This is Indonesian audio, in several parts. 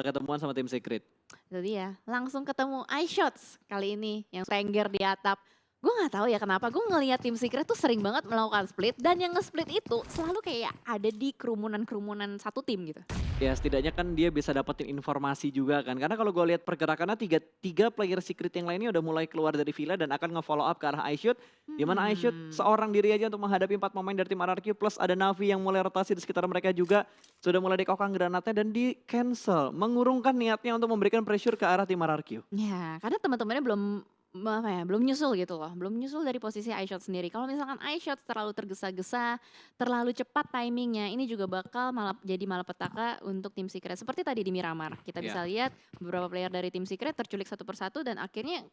bakal ketemuan sama tim Secret. Itu dia, langsung ketemu iShots kali ini yang Stenger di atap. Gue nggak tahu ya kenapa, gue ngelihat tim Secret tuh sering banget melakukan split dan yang nge-split itu selalu kayak ada di kerumunan-kerumunan satu tim gitu. Ya setidaknya kan dia bisa dapetin informasi juga kan. Karena kalau gue lihat pergerakannya tiga player Secret yang lainnya udah mulai keluar dari villa dan akan nge-follow up ke arah iShoot. Di mana iShoot seorang diri aja untuk menghadapi 4 pemain dari tim RRQ plus ada Navi yang mulai rotasi di sekitar mereka juga. Sudah mulai dikokang granatnya dan di cancel. Mengurungkan niatnya untuk memberikan pressure ke arah tim RRQ. Ya, karena teman-temannya belum nyusul gitu loh, belum nyusul dari posisi iShot sendiri. Kalau misalkan iShot terlalu tergesa-gesa, terlalu cepat timingnya, ini juga bakal jadi malapetaka untuk tim Secret. Seperti tadi di Miramar, kita bisa lihat beberapa player dari tim Secret terculik satu persatu dan akhirnya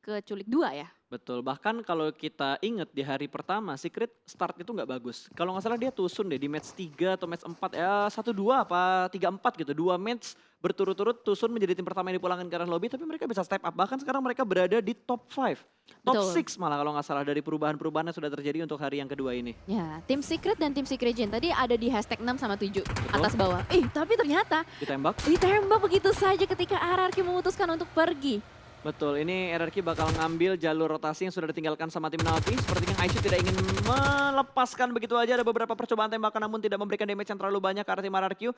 keculik 2 ya. Betul, bahkan kalau kita inget di hari pertama Secret start itu nggak bagus. Kalau nggak salah dia tusun deh di match 3 atau match 4 ya 1-2 apa 3-4 gitu. 2 match berturut-turut tusun menjadi tim pertama yang dipulangkan ke arah lobby tapi mereka bisa step up. Bahkan sekarang mereka berada di top 5, top 6 malah kalau nggak salah dari perubahan-perubahan yang sudah terjadi untuk hari yang kedua ini. Ya, tim Secret dan tim Secret Gen tadi ada di hashtag 6 sama 7 atas bawah. Tapi ternyata ditembak begitu saja ketika RRQ memutuskan untuk pergi. Betul, ini RRQ bakal ngambil jalur rotasi yang sudah ditinggalkan sama tim Navi. Sepertinya iShoot tidak ingin melepaskan begitu aja. Ada beberapa percobaan tembakan namun tidak memberikan damage yang terlalu banyak ke arah tim RRQ.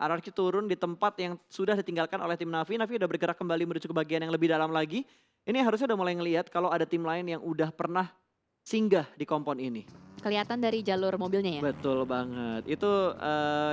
RRQ turun di tempat yang sudah ditinggalkan oleh tim Navi. Navi udah bergerak kembali menuju ke bagian yang lebih dalam lagi. Ini harusnya udah mulai ngelihat kalau ada tim lain yang udah pernah singgah di kompon ini. Kelihatan dari jalur mobilnya ya? Betul banget. Itu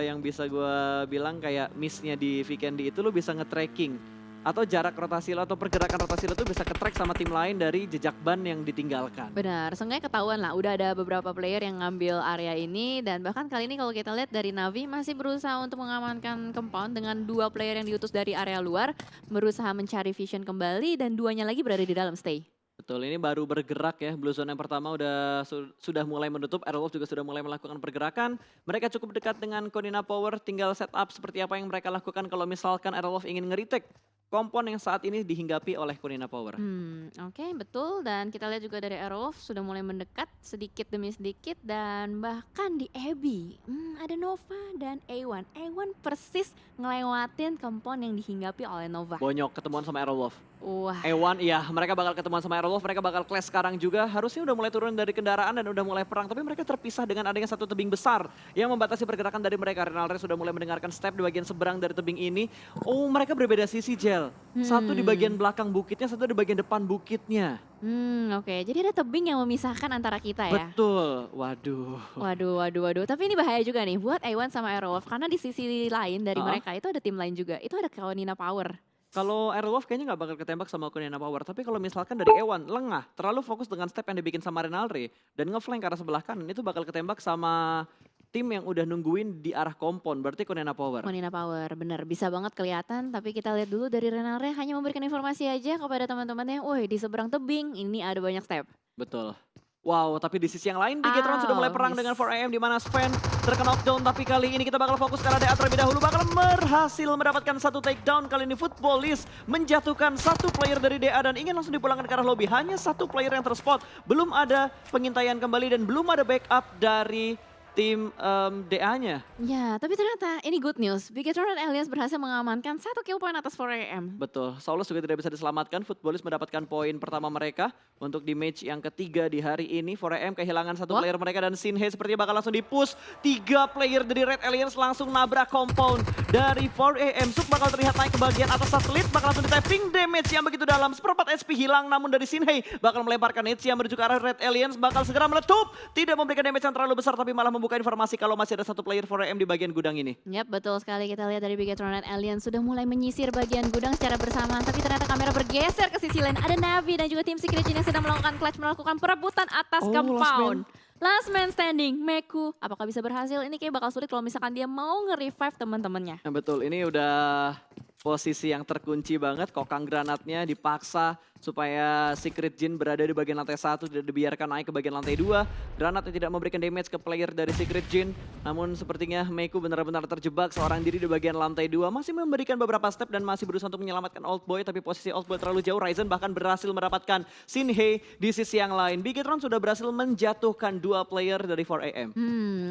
yang bisa gue bilang kayak miss-nya di Vikendi itu lo bisa nge-tracking. Atau jarak rotasi lo atau pergerakan rotasi lo tuh bisa ke-track sama tim lain dari jejak ban yang ditinggalkan. Benar, seenggaknya ketahuan lah udah ada beberapa player yang ngambil area ini dan bahkan kali ini kalau kita lihat dari Navi masih berusaha untuk mengamankan compound dengan 2 player yang diutus dari area luar, berusaha mencari vision kembali dan 2-nya lagi berada di dalam stay. Betul, ini baru bergerak ya. Blue Zone yang pertama sudah mulai menutup. Airwolf juga sudah mulai melakukan pergerakan. Mereka cukup dekat dengan Konina Power. Tinggal setup seperti apa yang mereka lakukan kalau misalkan Airwolf ingin nge-retake kompon yang saat ini dihinggapi oleh Konina Power. Oke, betul. Dan kita lihat juga dari Airwolf sudah mulai mendekat sedikit demi sedikit. Dan bahkan di Abby ada Nova dan A1. A1 persis ngelewatin kompon yang dihinggapi oleh Nova. Bonyok ketemuan sama Airwolf. Wah. A1 iya mereka bakal ketemuan sama Airwolf, mereka bakal clash sekarang juga. Harusnya udah mulai turun dari kendaraan dan udah mulai perang. Tapi mereka terpisah dengan adanya satu tebing besar yang membatasi pergerakan dari mereka. Renalre sudah mulai mendengarkan step di bagian seberang dari tebing ini. Oh mereka berbeda sisi Jel. Satu di bagian belakang bukitnya, satu di bagian depan bukitnya. Oke. Jadi ada tebing yang memisahkan antara kita ya? Betul, waduh. Waduh. Tapi ini bahaya juga nih buat A1 sama Airwolf. Karena di sisi lain dari mereka itu ada tim lain juga. Itu ada Konina Power. Kalau Airwolf kayaknya nggak bakal ketembak sama Konina Power. Tapi kalau misalkan dari Ewan lengah, terlalu fokus dengan step yang dibikin sama Renalre dan ngeflank ke arah sebelah kanan, itu bakal ketembak sama tim yang udah nungguin di arah kompon. Berarti Konina Power. Konina Power, bener. Bisa banget kelihatan. Tapi kita lihat dulu dari Renalre hanya memberikan informasi aja kepada teman-temannya. Woi di seberang tebing ini ada banyak step. Betul. Wow, tapi di sisi yang lain Bigetron sudah mulai perang dengan 4AM di mana Sven terkena knockdown. Tapi kali ini kita bakal fokus karena DA terlebih dahulu bakal berhasil mendapatkan satu takedown. Kali ini Footballist menjatuhkan satu player dari DA dan ingin langsung dipulangkan ke arah lobby. Hanya satu player yang terspot, belum ada pengintaian kembali dan belum ada backup dari tim DA-nya. Ya, tapi ternyata ini good news. Bigetron dan Alliance berhasil mengamankan 1 kill point atas 4AM. Betul, Saulus juga tidak bisa diselamatkan. Footballist mendapatkan poin pertama mereka untuk di match yang ketiga di hari ini. 4AM kehilangan satu player mereka dan Sinhe sepertinya bakal langsung di-push. 3 player dari Red Alliance langsung nabrak compound dari 4AM. Suk bakal terlihat naik ke bagian atas satelit, bakal langsung di-tapping damage yang begitu dalam. Seperempat SP hilang, namun dari Sinhe bakal melemparkan hits yang menuju ke arah Red Alliance. Bakal segera meletup, tidak memberikan damage yang terlalu besar tapi malah membuka informasi kalau masih ada satu player 4AM di bagian gudang ini. Yap, betul sekali. Kita lihat dari Bigetron dan Alliance sudah mulai menyisir bagian gudang secara bersamaan. Tapi ternyata kamera bergeser ke sisi lain. Ada Navi dan juga tim Secret Gen yang sedang melakukan clutch, melakukan perebutan atas compound. Last man standing, Meku. Apakah bisa berhasil? Ini kayak bakal sulit kalau misalkan dia mau nge-revive teman-temannya. Betul, ini udah posisi yang terkunci banget. Kokang granatnya dipaksa supaya Secret Jin berada di bagian lantai 1, tidak dibiarkan naik ke bagian lantai 2. Granat yang tidak memberikan damage ke player dari Secret Jin. Namun sepertinya Meku benar-benar terjebak seorang diri di bagian lantai 2. Masih memberikan beberapa step dan masih berusaha untuk menyelamatkan Old Boy. Tapi posisi Old Boy terlalu jauh. Ryzen bahkan berhasil mendapatkan Shinhei di sisi yang lain. Bigetron sudah berhasil menjatuhkan 2 player dari 4AM.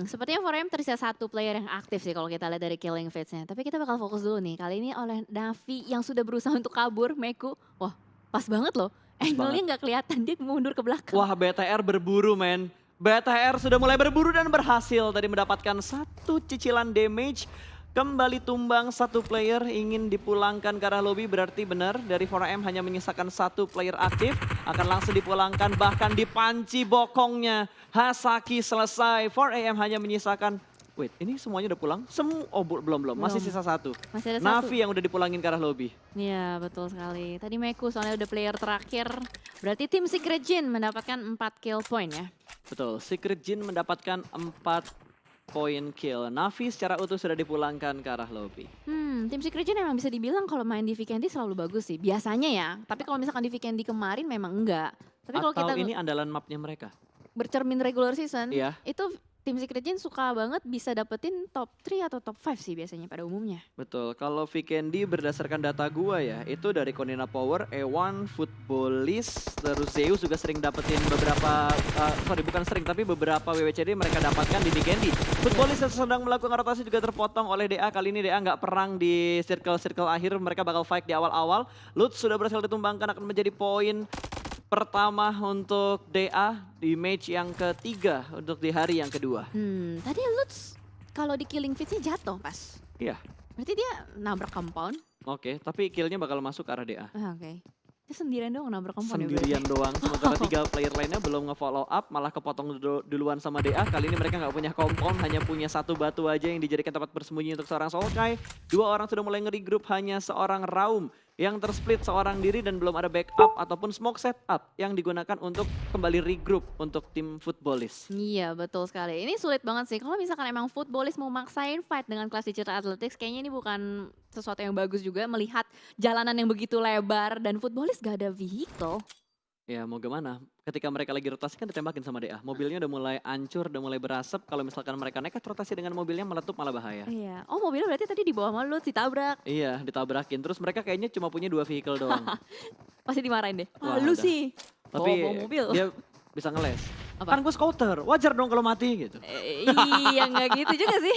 Sepertinya 4AM tersisa 1 player yang aktif sih kalau kita lihat dari killing feeds-nya. Tapi kita bakal fokus dulu nih. Kali ini oleh Navi yang sudah berusaha untuk kabur. Meku, wah pas banget loh. Angle-nya nggak kelihatan, dia mundur ke belakang. Wah, BTR berburu, men. BTR sudah mulai berburu dan berhasil tadi mendapatkan 1 cicilan damage. Kembali tumbang 1 player, ingin dipulangkan ke arah lobby, berarti benar dari 4AM hanya menyisakan 1 player aktif. Akan langsung dipulangkan, bahkan dipanci bokongnya. Hasaki selesai, 4AM hanya menyisakan, wait, ini semuanya udah pulang? Belum. Masih sisa 1. Masih ada 1. Navi yang udah dipulangin ke arah lobby. Iya, betul sekali. Tadi Meku soalnya udah player terakhir. Berarti tim Secret Jin mendapatkan 4 kill point ya. Betul, Secret Jin mendapatkan 4 poin kill. Navi secara utuh sudah dipulangkan ke arah lobby. Tim Secret Jin emang bisa dibilang kalau main di Vikendi selalu bagus sih. Biasanya ya. Tapi kalau misalkan di Vikendi kemarin memang enggak. Tapi kalau Atau kita ini andalan mapnya mereka? bercermin regular season, Iya. itu tim Secret Jin suka banget bisa dapetin top 3 atau top 5 sih biasanya pada umumnya. Betul, kalau Vikendi berdasarkan data gua ya, itu dari Konina Power, E1, Footballist, terus Zeus juga sering dapetin beberapa, bukan sering, tapi beberapa WWCD mereka dapatkan di Vikendi. Footballist yang sedang melakukan rotasi juga terpotong oleh DA, kali ini DA nggak perang di circle-circle akhir, mereka bakal fight di awal-awal. Lutz sudah berhasil ditumbangkan, akan menjadi poin pertama untuk DA di match yang ketiga untuk di hari yang kedua. Tadi Lutz kalau di killing feeds-nya jatuh pas. Iya. Berarti dia nabrak compound. Oke, tapi killnya bakal masuk ke arah DA. Oke. Dia sendirian doang nabrak compound Sendirian ya doang, sementara 3 player lainnya belum nge-follow up, malah kepotong duluan sama DA. Kali ini mereka nggak punya compound, hanya punya 1 batu aja yang dijadikan tempat bersembunyi untuk seorang Sulkai. 2 orang sudah mulai nge-regroup, hanya seorang Raum yang tersplit seorang diri dan belum ada backup ataupun smoke setup yang digunakan untuk kembali regroup untuk tim Footballist. Iya betul sekali. Ini sulit banget sih. Kalau misalkan emang Footballist mau maksain fight dengan kelas digital athletics, kayaknya ini bukan sesuatu yang bagus juga melihat jalanan yang begitu lebar dan Footballist gak ada vehicle. Ya mau gimana, ketika mereka lagi rotasi kan ditembakin sama DA. Mobilnya udah mulai hancur, udah mulai berasap. Kalau misalkan mereka nekat rotasi dengan mobilnya meletup malah bahaya. Iya. Oh mobilnya berarti tadi di bawah malu ditabrak. Iya, ditabrakin. Terus mereka kayaknya cuma punya 2 vehicle doang. Pasti dimarahin deh. Wah, Wah lu udah. sih. Tapi Bawa mobil. dia bisa ngeles. Apa? Kan gue scouter, wajar dong kalau mati gitu. Iya nggak gitu juga sih.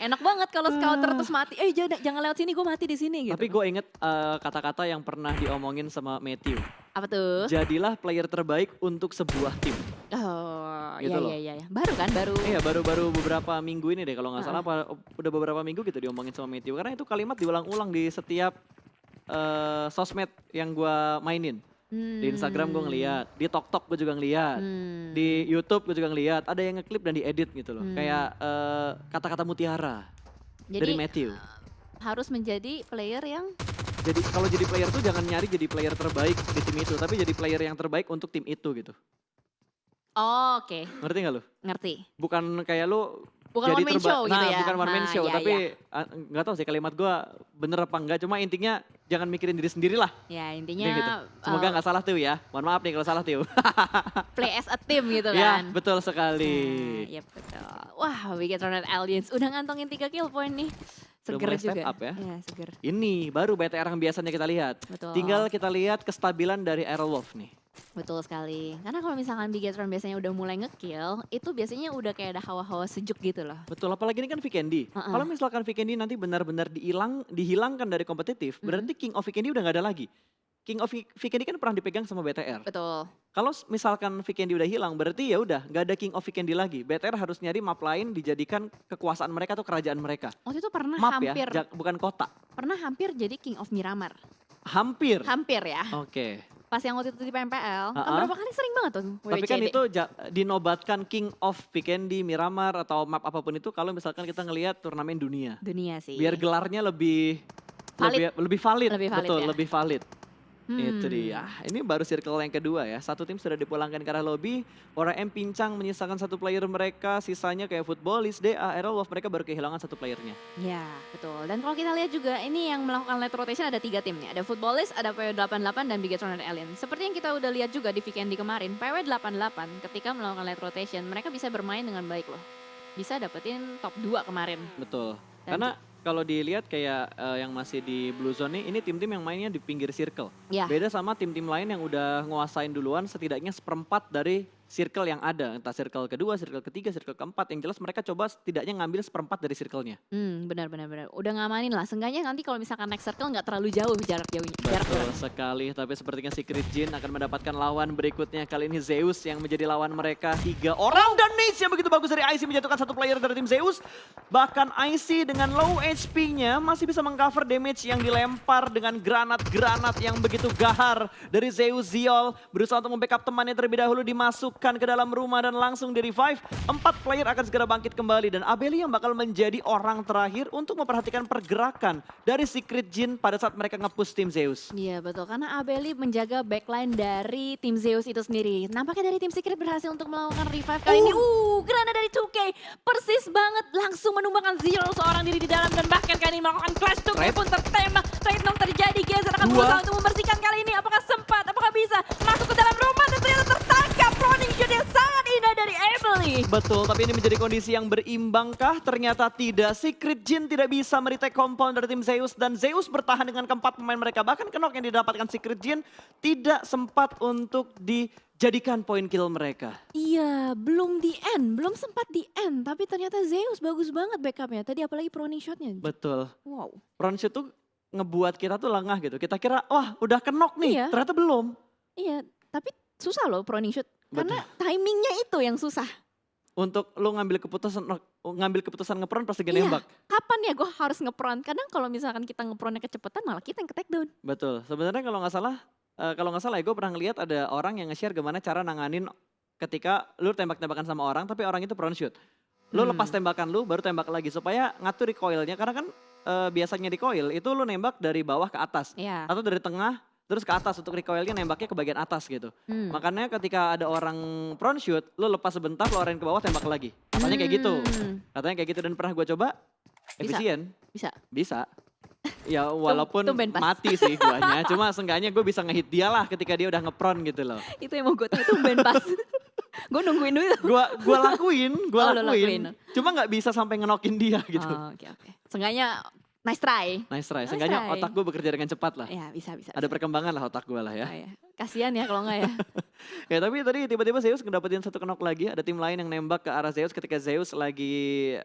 Enak banget kalau scouter terus mati. Jangan lewat sini, gue mati di sini gitu. Tapi gue inget kata-kata yang pernah diomongin sama Matthew. Apa tuh? Jadilah player terbaik untuk sebuah tim. Oh Gitu loh. iya. Baru kan baru. Iya baru beberapa minggu ini deh kalau nggak salah. Udah beberapa minggu gitu diomongin sama Matthew. Karena itu kalimat diulang-ulang di setiap sosmed yang gue mainin. Di Instagram gue ngeliat, di TokTok gue juga ngeliat, di YouTube gue juga ngeliat. Ada yang ngeklip dan diedit gitu loh. Kayak kata-kata mutiara dari Jadi Matthew. harus menjadi player yang Jadi kalau jadi player tuh jangan nyari jadi player terbaik di tim itu, tapi jadi player yang terbaik untuk tim itu gitu. oke, Ngerti nggak lu? ngerti. Bukan kayak lu Bukan jadi one man show gitu ya. bukan one man Nah, show, iya, tapi iya. nggak tahu sih kalimat gua bener apa enggak. Cuma intinya jangan mikirin diri sendiri lah. Ya Kayak intinya gitu. Semoga nggak salah tuh ya. Mohon maaf nih kalau salah tuh. play as a team gitu Ya kan. betul sekali. Iya betul. Wah, Bigetron Red Aliens udah ngantongin 3 kill point nih. Udah Seger mulai step juga. up ya. Iya, seger. Ini baru BTR yang biasanya kita lihat. Betul. Tinggal kita lihat kestabilan dari Aerowolf nih. Betul sekali. Karena kalau misalkan Bigetron biasanya udah mulai nge-kill, itu biasanya udah kayak ada hawa-hawa sejuk gitu loh. Betul, apalagi ini kan Vikendi. Kalau misalkan Vikendi nanti benar-benar dihilangkan dari kompetitif, berarti King of Vikendi udah nggak ada lagi. King of Vikendi kan pernah dipegang sama BTR. Betul. Kalau misalkan Vikendi udah hilang, berarti ya udah nggak ada King of Vikendi lagi. BTR harus nyari map lain dijadikan kekuasaan mereka atau kerajaan mereka. Waktu itu pernah Map hampir ya, bukan kota. jadi King of Miramar. Hampir. Hampir ya. Oke. Pas yang waktu itu di PMPL, kan berapa kali sering banget tuh Tapi kan WWCD. itu dinobatkan King of Vikendi, Miramar atau map apapun itu kalau misalkan kita ngelihat turnamen dunia. Dunia sih. Biar gelarnya lebih Valid. lebih valid. Lebih valid Betul, ya. lebih valid. Itu dia. Ini baru circle yang kedua ya. Satu tim sudah dipulangkan ke arah lobby. 4AM pincang menyisakan satu player mereka. Sisanya kayak Footballis, DA, Aerial Wolf mereka baru kehilangan satu playernya. Ya, betul. Dan kalau kita lihat juga ini yang melakukan late rotation ada 3 tim nih. Ada Footballis, ada PW88 dan Bigetron dan Alien. Seperti yang kita udah lihat juga di weekend kemarin, PW88 ketika melakukan late rotation, mereka bisa bermain dengan baik loh. Bisa dapetin top 2 kemarin. Betul. Dan Karena kalau dilihat kayak yang masih di Blue Zone nih, ini tim-tim yang mainnya di pinggir circle. Ya, Beda sama tim-tim lain yang udah nguasain duluan setidaknya seperempat dari circle yang ada. Entah circle kedua, circle ketiga, circle keempat. Yang jelas mereka coba setidaknya ngambil seperempat dari circle-nya. benar. Udah ngamanin lah. Seenggaknya nanti kalau misalkan next circle nggak terlalu jauh jarak Betul jauhnya. sekali, tapi sepertinya Secret Jin akan mendapatkan lawan berikutnya. Kali ini Zeus yang menjadi lawan mereka. 3 orang dan Nate yang begitu bagus dari IC menjatuhkan satu player dari tim Zeus. Bahkan IC dengan low HP-nya masih bisa mengcover damage yang dilempar dengan granat-granat yang begitu gahar dari Zeus. Ziol berusaha untuk membackup temannya terlebih dahulu, dimasukkan ke dalam rumah dan langsung di revive. 4 player akan segera bangkit kembali dan Abeli yang bakal menjadi orang terakhir untuk memperhatikan pergerakan dari Secret Jin pada saat mereka nge-push tim Zeus. Iya betul, karena Abeli menjaga backline dari tim Zeus itu sendiri. Nampaknya dari tim Secret berhasil untuk melakukan revive kali ini. Granat dari 2K, persis banget langsung menumbangkan Zero seorang diri di dalam. Dan bahkan kali ini melakukan clash 2K pun tertembak. Trade knock terjadi, Gezer akan berusaha untuk membersihkan kali ini. Apakah sempat, apakah bisa masuk ke dalam rumah dan ternyata tertangkap. Running shot yang sangat indah dari Abeli. Betul, tapi ini menjadi kondisi yang berimbangkah? Ternyata tidak. Secret Jin tidak bisa meretake compound dari tim Zeus dan Zeus bertahan dengan keempat pemain mereka. Bahkan knock yang didapatkan Secret Jin tidak sempat untuk dijadikan poin kill mereka. Iya, belum di end, belum sempat di end. Tapi ternyata Zeus bagus banget backupnya. Tadi apalagi proning shotnya. Betul. Wow. Front shoot tuh ngebuat kita tuh lengah gitu. Kita kira, wah udah knock nih. Iya. Ternyata belum. Iya, tapi susah loh proning shoot. Karena timingnya itu yang susah. Untuk lu ngambil keputusan ngepron pas lagi Iya. nembak. Kapan ya gue harus ngepron? Kadang kalau misalkan kita ngepronnya kecepatan malah kita yang ke take down. Betul. Sebenarnya kalau nggak salah ya gue pernah ngeliat ada orang yang nge-share gimana cara nanganin ketika lu tembak-tembakan sama orang tapi orang itu front shoot. Lu lepas tembakan lu baru tembak lagi supaya ngatur recoilnya karena kan biasanya recoil itu lu nembak dari bawah ke atas Iya. atau dari tengah terus ke atas untuk recoilnya nembaknya ke bagian atas gitu. Makanya ketika ada orang front shoot, lu lepas sebentar, lu arahin ke bawah tembak lagi. Katanya kayak gitu. Katanya kayak gitu dan pernah gue coba, efisien. Bisa. Ya walaupun tumben pas. mati sih guanya, cuma seenggaknya gue bisa ngehit dia lah ketika dia udah ngepron gitu loh. Itu yang mau gue tahu, tumben pas. Gue nungguin dulu. Gua lakuin. Oh, lo lakuin. Cuma nggak bisa sampai ngenokin dia gitu. Oh, oke. Seenggaknya nice try. Nice try. Nice Seenggaknya try. otak gue bekerja dengan cepat lah. Ya bisa. Ada perkembangan lah otak gue lah ya. Oh, ya. Kasian ya kalau enggak ya. Ya tapi tadi tiba-tiba Zeus ngedapetin satu knock lagi. Ada tim lain yang nembak ke arah Zeus ketika Zeus lagi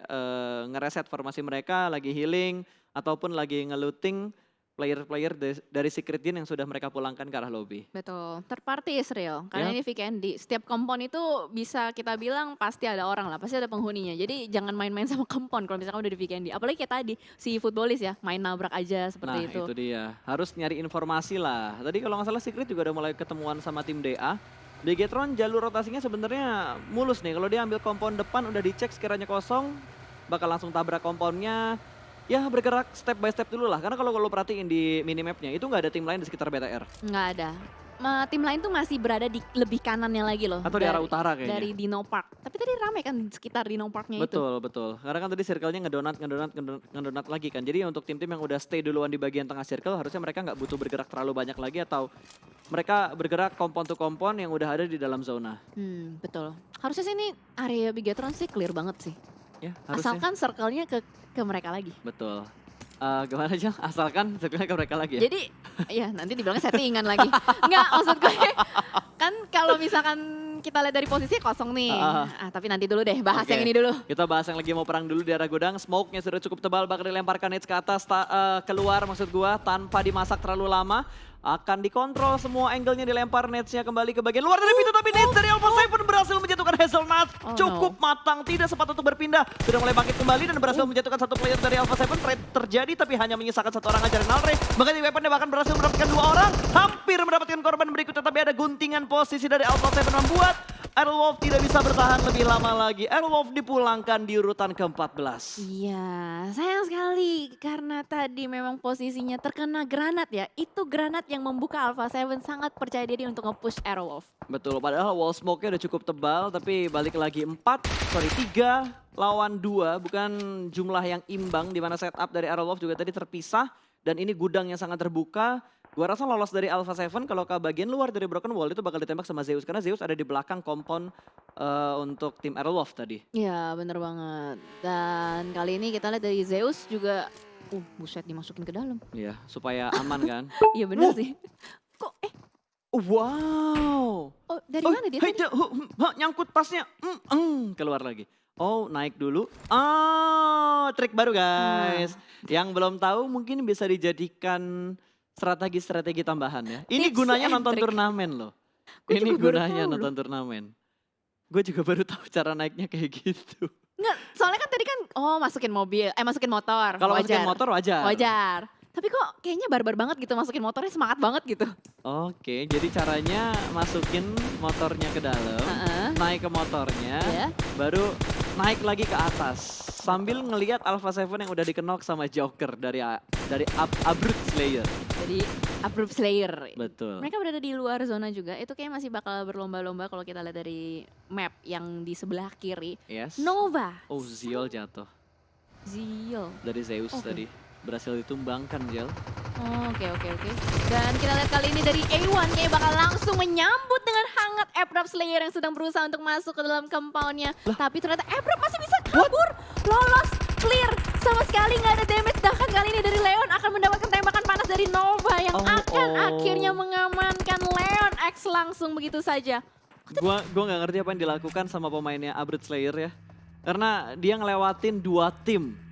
ngereset formasi mereka, lagi healing ataupun lagi ngelooting player-player dari Secret Jin yang sudah mereka pulangkan ke arah lobby. Betul, third party is real. Karena Ya. ini weekend di setiap kompon itu bisa kita bilang pasti ada orang lah, pasti ada penghuninya. Jadi jangan main-main sama kompon kalau misalkan udah di weekend. Apalagi kayak tadi si Footballis ya, main nabrak aja seperti Nah itu. itu dia, harus nyari informasi lah. Tadi kalau nggak salah Secret juga udah mulai ketemuan sama tim DA. Bigetron jalur rotasinya sebenarnya mulus nih. Kalau dia ambil kompon depan udah dicek sekiranya kosong, bakal langsung tabrak komponnya. Ya bergerak step by step dulu lah. Karena kalau lo perhatiin di minimapnya itu nggak ada tim lain di sekitar BTR. Nggak ada. Tim lain tuh masih berada di lebih kanannya lagi loh. Atau di arah utara kayaknya. Dari Dino Park. Tapi tadi rame kan di sekitar Dino Parknya itu. Betul. Karena kan tadi circle-nya ngedonat lagi kan. Jadi untuk tim-tim yang udah stay duluan di bagian tengah circle harusnya mereka nggak butuh bergerak terlalu banyak lagi atau mereka bergerak kompon to kompon yang udah ada di dalam zona. Betul. Harusnya sih ini area Bigetron sih clear banget sih. Ya, harusnya. Asalkan circle-nya ke mereka lagi. Betul. Gimana aja? Asalkan circle-nya ke mereka lagi ya. Jadi ya nanti dibilangnya settingan lagi. Enggak, maksud gue kan kalau misalkan kita lihat dari posisi kosong nih. Tapi nanti dulu deh, bahas Oke. yang ini dulu. Kita bahas yang lagi mau perang dulu di arah gudang. Smoke-nya sudah cukup tebal, bakal dilemparkan nades ke atas, keluar maksud gua tanpa dimasak terlalu lama. Akan dikontrol semua angle-nya, dilempar nets-nya kembali ke bagian luar dari pintu. Tapi nets dari Alpha Seven berhasil menjatuhkan Hazelnut. Cukup matang, tidak sempat untuk berpindah. Sudah mulai bangkit kembali dan berhasil menjatuhkan satu player dari Alpha Seven. Trade terjadi tapi hanya menyisakan satu orang aja. Nalre mengganti weaponnya bahkan berhasil mendapatkan dua orang. Hampir mendapatkan korban berikutnya tapi ada guntingan posisi dari Alpha Seven membuat Airwolf tidak bisa bertahan lebih lama lagi. Airwolf dipulangkan di urutan ke-14. Iya, sayang sekali karena tadi memang posisinya terkena granat ya. Itu granat yang membuka Alpha Seven sangat percaya diri untuk nge-push Airwolf. Betul, padahal wall smoke-nya udah cukup tebal, tapi balik lagi 3 lawan 2, bukan jumlah yang imbang di mana setup dari Airwolf juga tadi terpisah dan ini gudang yang sangat terbuka. Gua rasa lolos dari Alpha Seven kalau ke bagian luar dari Broken Wall itu bakal ditembak sama Zeus karena Zeus ada di belakang kompon untuk tim Airwolf tadi. Iya, bener banget. Dan kali ini kita lihat dari Zeus juga, buset dimasukin ke dalam. Iya, supaya aman kan. Iya bener sih. Kok Wow. oh dari mana dia tadi? Nyangkut pasnya. Keluar lagi. Oh, naik dulu. Trik baru guys. Yang belum tahu mungkin bisa dijadikan strategi-strategi tambahan ya. Ini Tips gunanya and nonton trick. turnamen loh. Gua Ini juga baru gunanya tahu loh. nonton turnamen. Gue juga baru tahu cara naiknya kayak gitu. Enggak, soalnya kan tadi kan masukin motor. Kalau masukin wajar. motor wajar. Wajar. Tapi kok kayaknya barbar banget gitu masukin motornya, semangat banget gitu. Oke, jadi caranya masukin motornya ke dalam, Heeh. naik ke motornya, Ya. baru naik lagi ke atas. Sambil ngelihat Alpha Seven yang udah dikenok sama Joker dari Abrut Slayer. Jadi Approve Slayer. Betul. Mereka berada di luar zona juga. Itu kayak masih bakal berlomba-lomba kalau kita lihat dari map yang di sebelah kiri. Yes. Nova. Oh, Ziol jatuh Zio. dari Zeus Oke. tadi. Berhasil ditumbangkan, Jel. Oke. Dan kita lihat kali ini dari A1 kayak bakal langsung menyambut dengan hangat Approve Slayer yang sedang berusaha untuk masuk ke dalam compoundnya. Tapi ternyata Approve masih bisa kabur. Lolos, clear. Sama sekali nggak ada damage. Bahkan kali ini dari Leon akan mendapatkan tembakan panas dari Nova yang akan akhirnya mengamankan Leon X langsung begitu saja. Gua nggak ngerti apa yang dilakukan sama pemainnya Abrut Slayer ya. Karena dia ngelewatin 2 tim.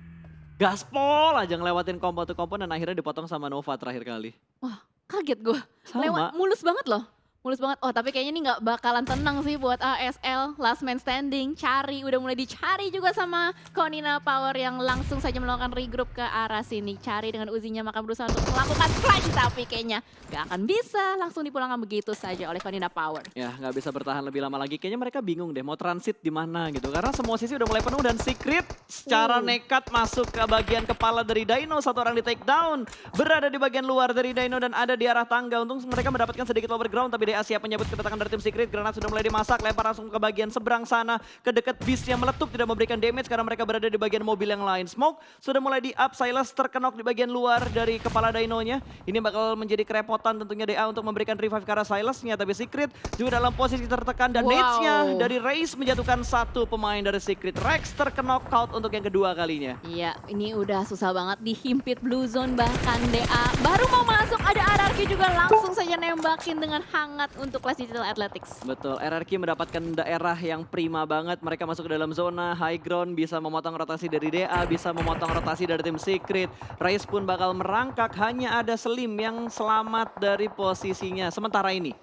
Gaspol aja ngelewatin kompon to kompon dan akhirnya dipotong sama Nova terakhir kali. Wah, kaget gue. Sama. Mulus banget loh. Mulus banget. Oh, tapi kayaknya ini nggak bakalan tenang sih buat ASL. Last man standing, cari. Udah mulai dicari juga sama Konina Power yang langsung saja melakukan regroup ke arah sini. Cari dengan Uzinya maka berusaha untuk melakukan flash. Tapi kayaknya nggak akan bisa. Langsung dipulangkan begitu saja oleh Konina Power. Ya nggak bisa bertahan lebih lama lagi. Kayaknya mereka bingung deh mau transit di mana gitu. Karena semua sisi udah mulai penuh dan Secret secara nekat masuk ke bagian kepala dari Dino. Satu orang di take down. Berada di bagian luar dari Dino dan ada di arah tangga. Untung mereka mendapatkan sedikit lower ground tapi DA siap menyambut kedatangan dari tim Secret. Granat sudah mulai dimasak, lempar langsung ke bagian seberang sana. Ke dekat bis yang meletup tidak memberikan damage karena mereka berada di bagian mobil yang lain. Smoke sudah mulai di up, Silas terkenok di bagian luar dari kepala Dino-nya. Ini bakal menjadi kerepotan tentunya DA untuk memberikan revive ke arah Silasnya. Tapi Secret juga dalam posisi tertekan dan nades-nya dari Raze menjatuhkan 1 pemain dari Secret. Rex terkenok out untuk yang kedua kalinya. Iya, ini udah susah banget dihimpit blue zone, bahkan DA baru mau masuk ada RRQ juga langsung saja nembakin dengan hangat untuk Clash Digital Athletics. Betul, RRQ mendapatkan daerah yang prima banget. Mereka masuk ke dalam zona high ground, bisa memotong rotasi dari DA, bisa memotong rotasi dari tim Secret. Raze pun bakal merangkak, hanya ada Slim yang selamat dari posisinya sementara ini.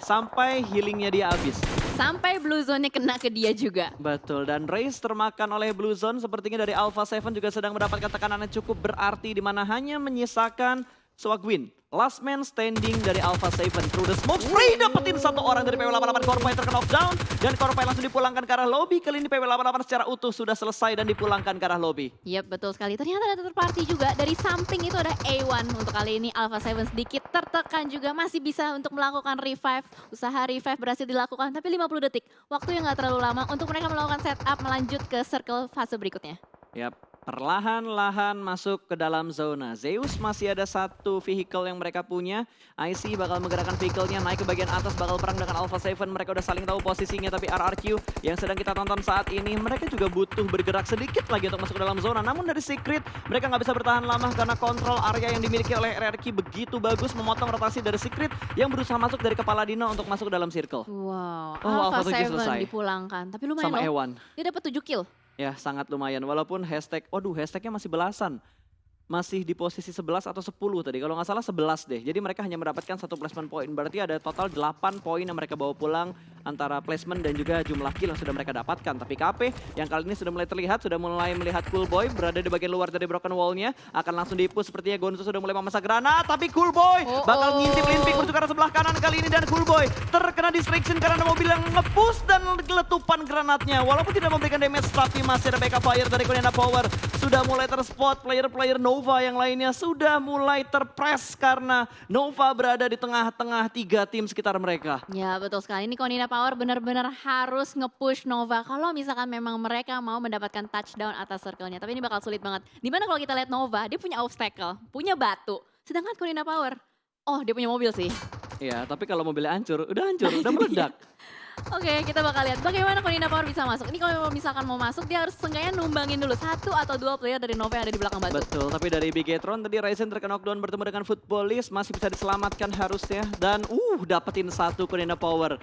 Sampai healingnya dia habis. Sampai blue zone-nya kena ke dia juga. Betul, dan Raze termakan oleh Blue Zone sepertinya dari Alpha 7 juga sedang mendapatkan tekanan yang cukup berarti di mana hanya menyisakan Swagwin. Last man standing dari Alpha 7 through the smoke spray, dapetin 1 orang dari PW88. Corpay terkena knockdown dan Corpay langsung dipulangkan ke arah lobby. Kali ini PW88 secara utuh sudah selesai dan dipulangkan ke arah lobby. Yap, betul sekali. Ternyata ada third party juga. Dari samping itu ada A1. Untuk kali ini Alpha 7 sedikit tertekan juga. Masih bisa untuk melakukan revive. Usaha revive berhasil dilakukan. Tapi 50 detik. Waktu yang gak terlalu lama untuk mereka melakukan setup melanjut ke circle fase berikutnya. Yap. Perlahan-lahan masuk ke dalam zona. Zeus masih ada 1 vehicle yang mereka punya. IC bakal menggerakkan vehicle-nya naik ke bagian atas, bakal perang dengan Alpha 7. Mereka udah saling tahu posisinya, tapi RRQ yang sedang kita tonton saat ini, mereka juga butuh bergerak sedikit lagi untuk masuk ke dalam zona. Namun dari Secret, mereka nggak bisa bertahan lama karena kontrol area yang dimiliki oleh RRQ begitu bagus, memotong rotasi dari Secret yang berusaha masuk dari kepala Dino untuk masuk ke dalam circle. Wow, Alpha 7 selesai. dipulangkan. Tapi lumayan Sama loh. Ewan. Dia dapat 7 kill. Ya sangat lumayan, walaupun hashtagnya masih belasan. masih di posisi 11 atau 10 tadi. Kalau nggak salah 11 deh. Jadi mereka hanya mendapatkan 1 placement point. Berarti ada total 8 poin yang mereka bawa pulang antara placement dan juga jumlah kill yang sudah mereka dapatkan. Tapi KP yang kali ini sudah mulai terlihat, sudah mulai melihat Cool Boy berada di bagian luar dari broken wall-nya. Akan langsung di-push sepertinya Gonzo sudah mulai memasang granat. Tapi Cool Boy bakal ngintip Linpik menuju ke arah sebelah kanan kali ini. Dan Cool Boy terkena distraction karena ada mobil yang nge-push dan letupan granatnya. Walaupun tidak memberikan damage tapi masih ada backup fire dari Konina Power. Sudah mulai terspot player-player Nova yang lainnya sudah mulai terpress karena Nova berada di tengah-tengah 3 tim sekitar mereka. Ya betul sekali, ini Konina Power benar-benar harus nge-push Nova kalau misalkan memang mereka mau mendapatkan touchdown atas circle-nya. Tapi ini bakal sulit banget. Dimana kalau kita lihat Nova, dia punya obstacle, punya batu. Sedangkan Konina Power, oh dia punya mobil sih. Ya, tapi kalau mobilnya hancur, udah meledak. Oke, kita bakal lihat bagaimana Konina Power bisa masuk. Ini kalau misalkan mau masuk, dia harus seenggaknya numbangin dulu 1 atau 2 player dari Nova yang ada di belakang batu. Betul, tapi dari Bigetron tadi Ryzen terkena knockdown bertemu dengan Footballist, masih bisa diselamatkan harusnya. Dan dapetin 1 Konina Power.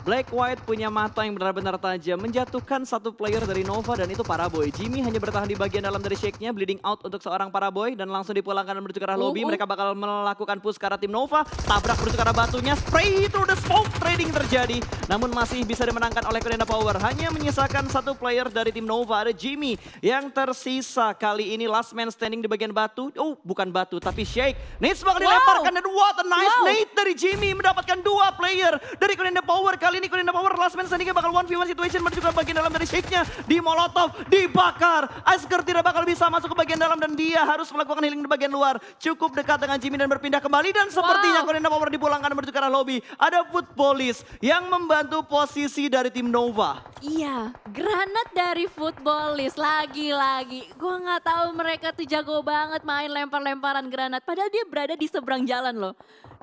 Black White punya mata yang benar-benar tajam, menjatuhkan 1 player dari Nova dan itu Paraboy. Jimmy hanya bertahan di bagian dalam dari shake-nya, bleeding out untuk seorang Paraboy dan langsung dipulangkan menuju ke arah lobby. Mereka bakal melakukan push ke arah tim Nova, tabrak menuju ke arah batunya, spray through the smoke, trading terjadi. Namun masih bisa dimenangkan oleh Konina Power. Hanya menyisakan 1 player dari tim Nova, ada Jimmy yang tersisa kali ini last man standing di bagian batu. Oh, bukan batu tapi shake. Nate bakal dilemparkan dan what a nice nade dari Jimmy mendapatkan 2 player dari Konina Power. Kali ini Konina Power last man standingnya bakal 1v1 situation menuju ke bagian dalam dari shake-nya. Di molotov, dibakar. Asker tidak bakal bisa masuk ke bagian dalam dan dia harus melakukan healing di bagian luar. Cukup dekat dengan Jimmy dan berpindah kembali dan sepertinya Konina Power dipulangkan menuju ke arah lobby. Ada Footballist yang membantu posisi dari tim Nova. Iya, granat dari Footballist lagi-lagi. Gua nggak tahu mereka tuh jago banget main lempar-lemparan granat. Padahal dia berada di seberang jalan loh.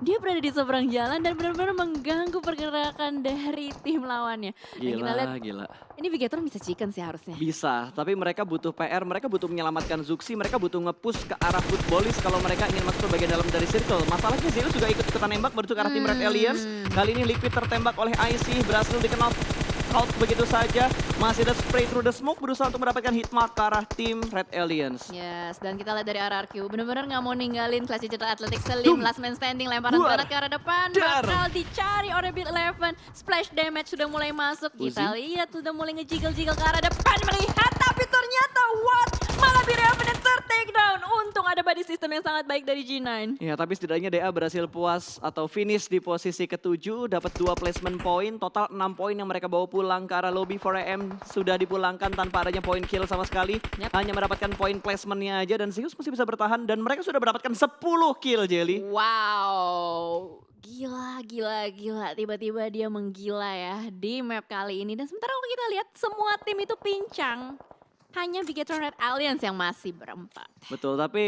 Dia berada di seberang jalan dan benar-benar mengganggu pergerakan dari tim lawannya. Dan kita lihat, Gila. ini Bigetron bisa chicken sih harusnya. Bisa, tapi mereka butuh PR, mereka butuh menyelamatkan Zuxi, mereka butuh nge-push ke arah Footballist kalau mereka ingin masuk ke bagian dalam dari circle. Masalahnya Zeus juga ikut-ikutan nembak menuju ke arah tim Red Aliens. Kali ini Liquid tertembak oleh IC, berhasil dikenal out begitu saja. Masih ada spray through the smoke berusaha untuk mendapatkan hitmark ke arah tim Red Aliens. Yes, dan kita lihat dari RRQ benar-benar nggak mau ninggalin Clash Digital Athletics Selim, last man standing, lemparan granat ke arah depan, bakal dicari oleh Bit 11, splash damage sudah mulai masuk, kita lihat sudah mulai ngejiggle-jiggle ke arah depan, melihat tapi ternyata malah Bit 11 ter-take down, untung ada body system yang sangat baik dari G9. Ya, tapi setidaknya DA berhasil puas atau finish di posisi ke-7, dapat 2 placement point, total 6 poin yang mereka bawa pulang ke arah lobby. 4AM sudah dipulangkan tanpa adanya poin kill sama sekali. Hanya mendapatkan poin placementnya aja dan Zeus masih bisa bertahan dan mereka sudah mendapatkan 10 kill, Jelly. Wow, gila. Tiba-tiba dia menggila ya di map kali ini. Dan sementara kalau kita lihat semua tim itu pincang. Hanya Bigetron Red Alliance yang masih berempat. Betul, tapi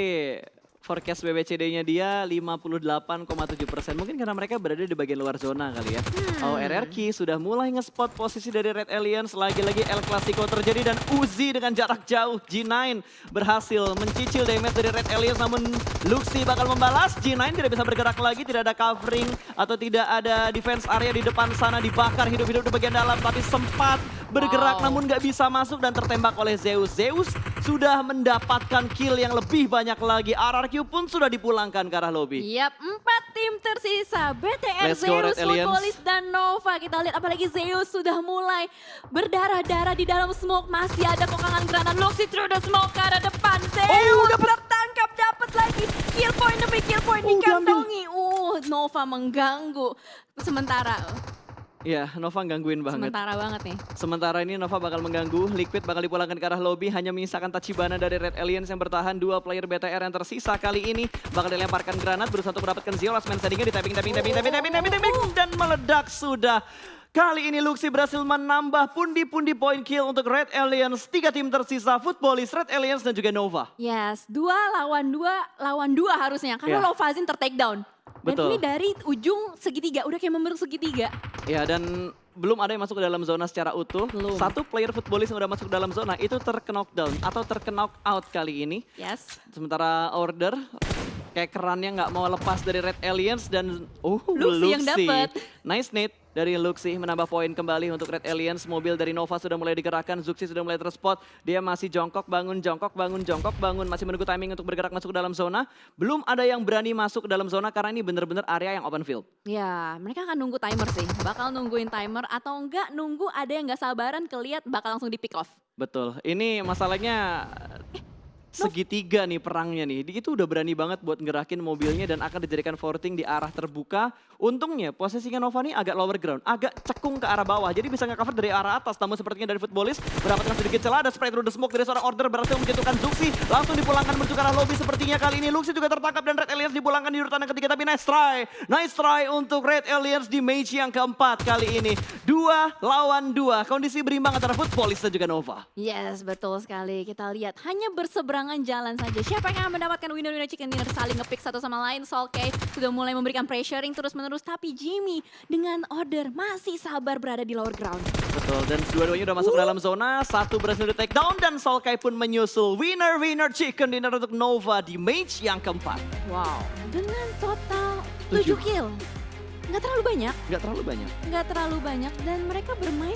forecast BBCD-nya dia 58,7%. Mungkin karena mereka berada di bagian luar zona kali ya. RRQ sudah mulai nge-spot posisi dari Red Aliens. Lagi-lagi El Clasico terjadi dan Uzi dengan jarak jauh. G9 berhasil mencicil damage dari Red Aliens. Namun Luxi bakal membalas. G9 tidak bisa bergerak lagi. Tidak ada covering atau tidak ada defense area di depan sana. Dibakar hidup-hidup di bagian dalam. Tapi sempat bergerak namun nggak bisa masuk dan tertembak oleh Zeus. Zeus sudah mendapatkan kill yang lebih banyak lagi. RRQ pun sudah dipulangkan ke arah lobby. Yap, 4 tim tersisa. BTR, Let's go, Zeus, Red Aliens. Footballist, dan Nova. Kita lihat apalagi Zeus sudah mulai berdarah-darah di dalam smoke. Masih ada kokangan granat. Luxi through the smoke ke arah depan. Zeus tertangkap, dapat lagi. Kill point demi kill point dikantongi. Nova mengganggu. Ya, Nova gangguin banget. Sementara banget nih. Sementara ini Nova bakal mengganggu, Liquid bakal dipulangkan ke arah lobby, hanya menyisakan Tachibana dari Red Aliens yang bertahan. 2 player BTR yang tersisa kali ini bakal dilemparkan granat, berusaha untuk mendapatkan Zio, last man standingnya di tapping, dan meledak sudah. Kali ini Luxi berhasil menambah pundi-pundi point kill untuk Red Aliens. 3 tim tersisa, Footballist, Red Aliens, dan juga Nova. Yes, 2 lawan 2 harusnya, karena Lovazin ter-take down. Dan ini dari ujung segitiga, udah kayak membentuk segitiga. Ya, dan belum ada yang masuk ke dalam zona secara utuh. Belum. 1 player Footballist yang udah masuk ke dalam zona itu terknockdown atau terknock-out kali ini. Yes. Sementara Order kayak kerannya nggak mau lepas dari Red Aliens dan Luxi yang dapat. Nice nade. dari Luxi menambah poin kembali untuk Red Aliens. Mobil dari Nova sudah mulai digerakkan, Zuxi sudah mulai terspot. Dia masih jongkok, bangun, jongkok, bangun, jongkok, bangun. Masih menunggu timing untuk bergerak masuk ke dalam zona. Belum ada yang berani masuk ke dalam zona karena ini benar-benar area yang open field. Ya, mereka akan nunggu timer sih. Bakal nungguin timer atau enggak nunggu ada yang nggak sabaran keliat bakal langsung di pick off. Betul, ini masalahnya segitiga nih perangnya nih. Itu udah berani banget buat ngerakin mobilnya dan akan dijadikan forting di arah terbuka. Untungnya posisinya Nova nih agak lower ground, agak cekung ke arah bawah. Jadi bisa nge-cover dari arah atas. Namun sepertinya dari Futbolis mendapatkan sedikit celah. Ada spray through the smoke dari seorang Order berhasil menjatuhkan Zuxi. Langsung dipulangkan menuju ke arah lobby sepertinya kali ini. Luxi juga tertangkap dan Red Aliens dipulangkan di urutan yang ketiga. Tapi nice try. Nice try untuk Red Aliens di match yang keempat kali ini. 2 lawan 2. Kondisi berimbang antara Futbolis dan juga Nova. Yes, betul sekali. Kita lihat hanya berseberangan jalan saja. Siapa yang akan mendapatkan winner chicken dinner, saling nge-pick satu sama lain. Solkay sudah mulai memberikan pressuring terus-menerus. Tapi Jimmy dengan Order masih sabar berada di lower ground. Betul, dan dua-duanya udah masuk ke dalam zona. Satu berhasil di take down dan Solkay pun menyusul. Winner chicken dinner untuk Nova di match yang keempat. Wow, dengan total 7 kill. Nggak terlalu banyak. Nggak terlalu banyak. Nggak terlalu banyak dan mereka bermain